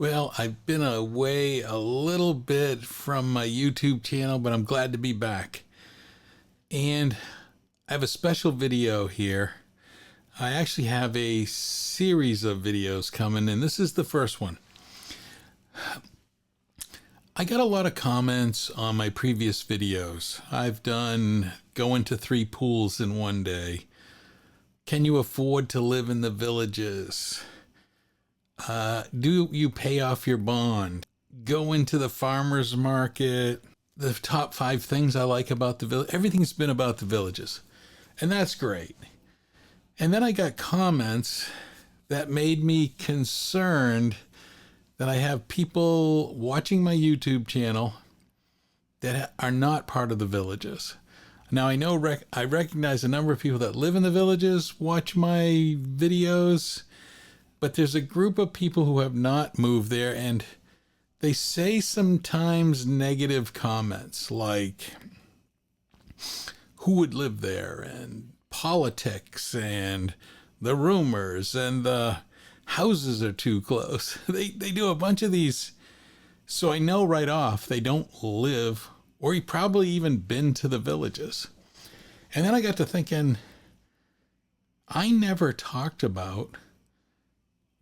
Well, I've been away a little bit from my YouTube channel, but I'm glad to be back. And I have a special video here. I actually have a series of videos coming, and this is the first one. I got a lot of comments on my previous videos. I've done going to 3 pools in one day. Can you afford to live in the villages? Do you pay off your bond? Go into the farmer's market. The top 5 things I like about the village. Everything's been about the villages. And that's great. And then I got comments that made me concerned that I have people watching my YouTube channel that are not part of the villages. Now I know I recognize a number of people that live in the villages, watch my videos, but there's a group of people who have not moved there, and they say sometimes negative comments like, who would live there, and politics, and the rumors, and the houses are too close. They do a bunch of these. So I know right off they don't live, or he probably even been to the villages. And then I got to thinking, I never talked about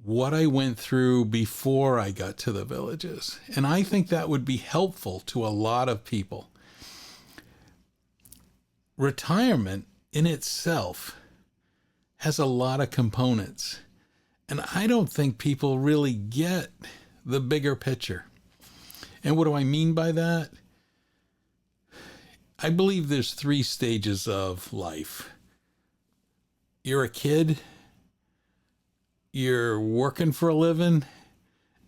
what I went through before I got to the villages. And I think that would be helpful to a lot of people. Retirement in itself has a lot of components. And I don't think people really get the bigger picture. And what do I mean by that? I believe there's 3 stages of life. You're a kid, you're working for a living,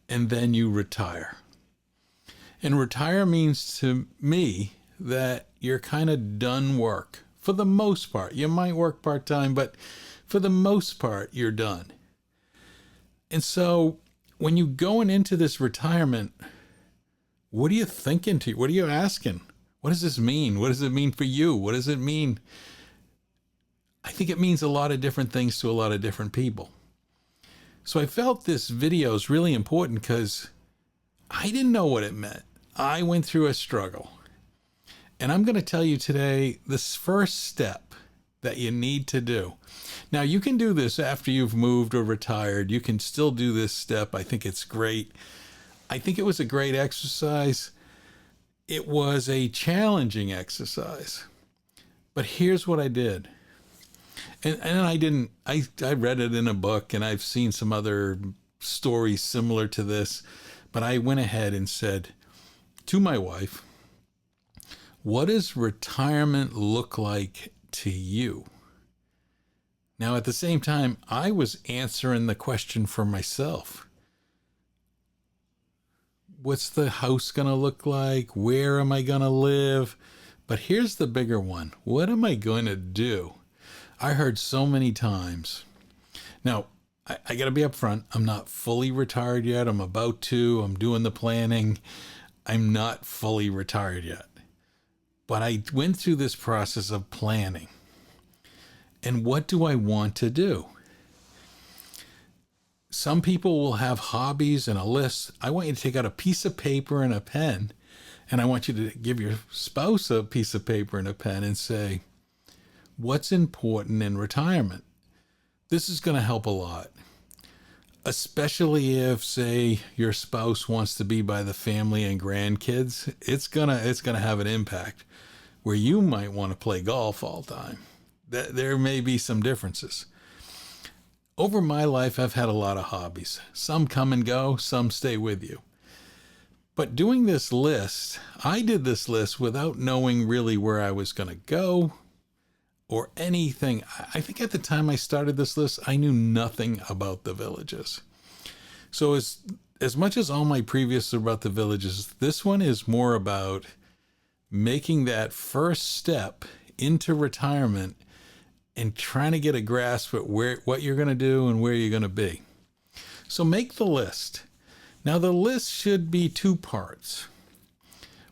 and then you retire. And retire means to me that you're kind of done work for the most part. You might work part-time, but for the most part, you're done. And so when you're going into this retirement, what are you thinking to? What are you asking? What does this mean? What does it mean for you? What does it mean? I think it means a lot of different things to a lot of different people. So I felt this video is really important because I didn't know what it meant. I went through a struggle. And I'm going to tell you today this first step that you need to do. Now, you can do this after you've moved or retired. You can still do this step. I think it's great. I think it was a great exercise. It was a challenging exercise. But here's what I did. And I read it in a book, and I've seen some other stories similar to this. But I went ahead and said to my wife, what does retirement look like to you? Now, at the same time, I was answering the question for myself. What's the house going to look like? Where am I going to live? But here's the bigger one. What am I going to do? I heard so many times. Now, I got to be upfront. I'm not fully retired yet. I'm about to. I'm doing the planning. I'm not fully retired yet. But I went through this process of planning. And what do I want to do? Some people will have hobbies and a list. I want you to take out a piece of paper and a pen, and I want you to give your spouse a piece of paper and a pen and say, what's important in retirement? This is going to help a lot, especially if, say, your spouse wants to be by the family and grandkids. It's gonna have an impact where you might want to play golf all the time. There may be some differences. Over my life, I've had a lot of hobbies. Some come and go, some stay with you. But doing this list, I did this list without knowing really where I was going to go or anything. I think at the time I started this list, I knew nothing about the villages. So as much as all my previous are about the villages, this one is more about making that first step into retirement and trying to get a grasp at what you're going to do and where you're going to be. So make the list. Now, the list should be 2 parts.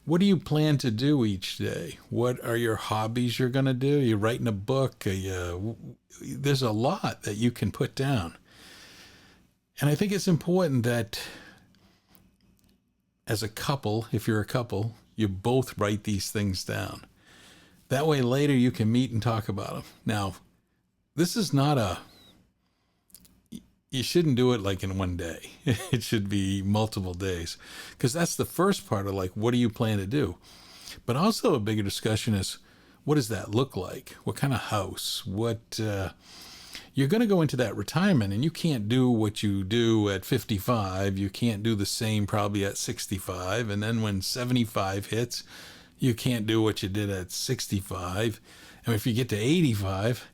What do you plan to do each day? What are your hobbies you're going to do? You're writing a book? There's a lot that you can put down. And I think it's important that as a couple, if you're a couple, you both write these things down. That way later you can meet and talk about them. Now, this is not you shouldn't do it like in one day. It should be multiple days, because that's the first part of like, what do you plan to do? But also a bigger discussion is, what does that look like? What kind of house? What, you're going to go into that retirement, and you can't do what you do at 55. You can't do the same probably at 65. And then when 75 hits, you can't do what you did at 65. And if you get to 85,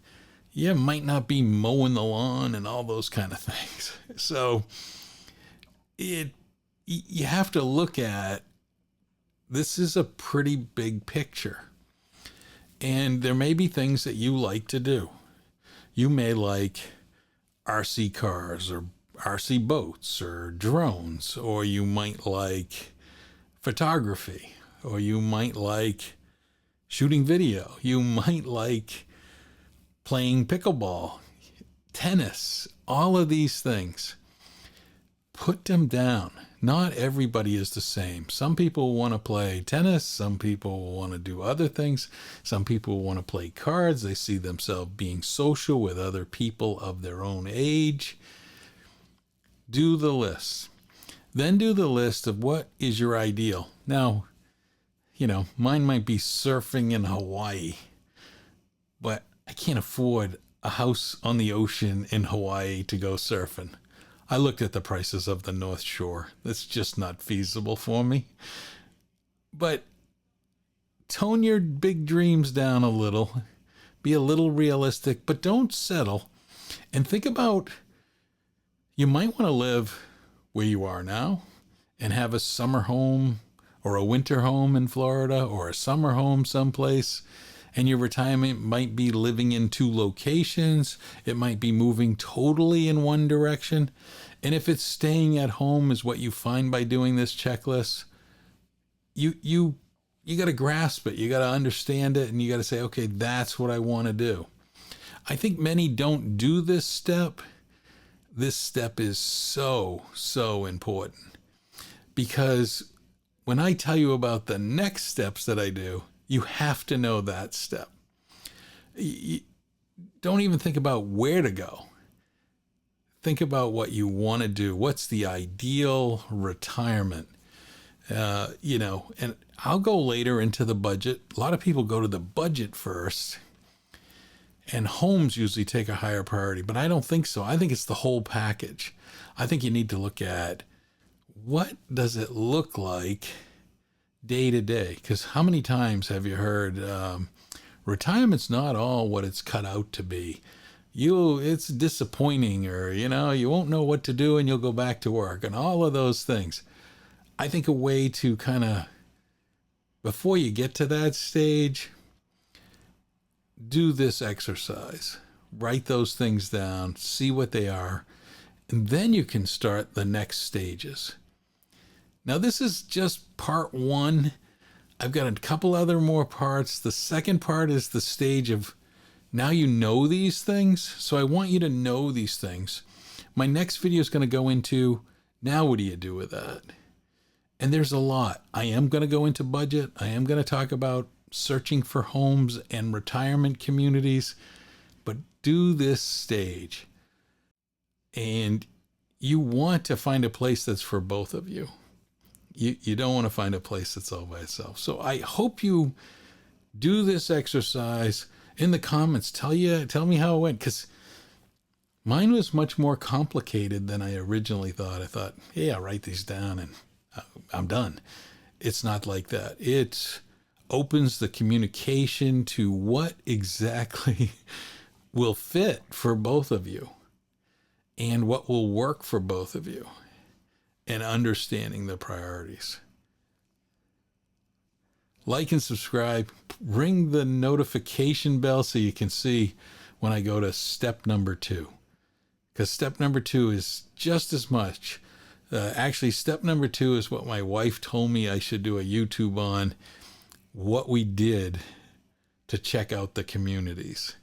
you might not be mowing the lawn and all those kind of things. So you have to look at, this is a pretty big picture. And there may be things that you like to do. You may like RC cars or RC boats or drones, or you might like photography, or you might like shooting video. You might like playing pickleball, tennis, all of these things. Put them down. Not everybody is the same. Some people want to play tennis. Some people want to do other things. Some people want to play cards. They see themselves being social with other people of their own age. Do the list. Then do the list of what is your ideal. Now, mine might be surfing in Hawaii, but I can't afford a house on the ocean in Hawaii to go surfing. I looked at the prices of the North Shore. That's just not feasible for me. But tone your big dreams down a little. Be a little realistic, but don't settle. And think about, you might want to live where you are now and have a summer home or a winter home in Florida or a summer home someplace. And your retirement might be living in two locations. It might be moving totally in one direction. And if it's staying at home is what you find by doing this checklist, you got to grasp it. You got to understand it, and you got to say, okay, that's what I want to do. I think many don't do this step. This step is so, so important, because when I tell you about the next steps that I do, you have to know that step. You don't even think about where to go. Think about what you want to do. What's the ideal retirement? And I'll go later into the budget. A lot of people go to the budget first, and homes usually take a higher priority, but I don't think so. I think it's the whole package. I think you need to look at, what does it look like day to day? Because how many times have you heard, retirement's not all what it's cut out to be. It's disappointing, or, you won't know what to do and you'll go back to work and all of those things. I think a way to kind of, before you get to that stage, do this exercise. Write those things down, see what they are, and then you can start the next stages. Now, this is just part one. I've got a couple other more parts. The second part is the stage of, now you know these things, so I want you to know these things. My next video is going to go into, now what do you do with that? And there's a lot. I am going to go into budget. I am going to talk about searching for homes and retirement communities, but do this stage. And you want to find a place that's for both of you. You don't want to find a place that's all by itself. So I hope you do this exercise. In the comments, tell me how it went, because mine was much more complicated than I originally thought. I thought, hey, I'll write these down and I'm done. It's not like that. It opens the communication to what exactly will fit for both of you and what will work for both of you, and understanding the priorities. Like and subscribe, ring the notification bell so you can see when I go to step number 2. Because step number 2 is just as much. Actually, step number 2 is what my wife told me I should do a YouTube on, what we did to check out the communities.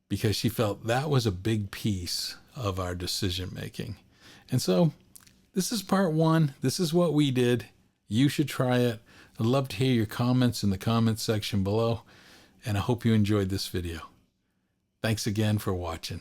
Because she felt that was a big piece of our decision making. And so this is part 1. This is what we did. You should try it. I'd love to hear your comments in the comments section below, and I hope you enjoyed this video. Thanks again for watching.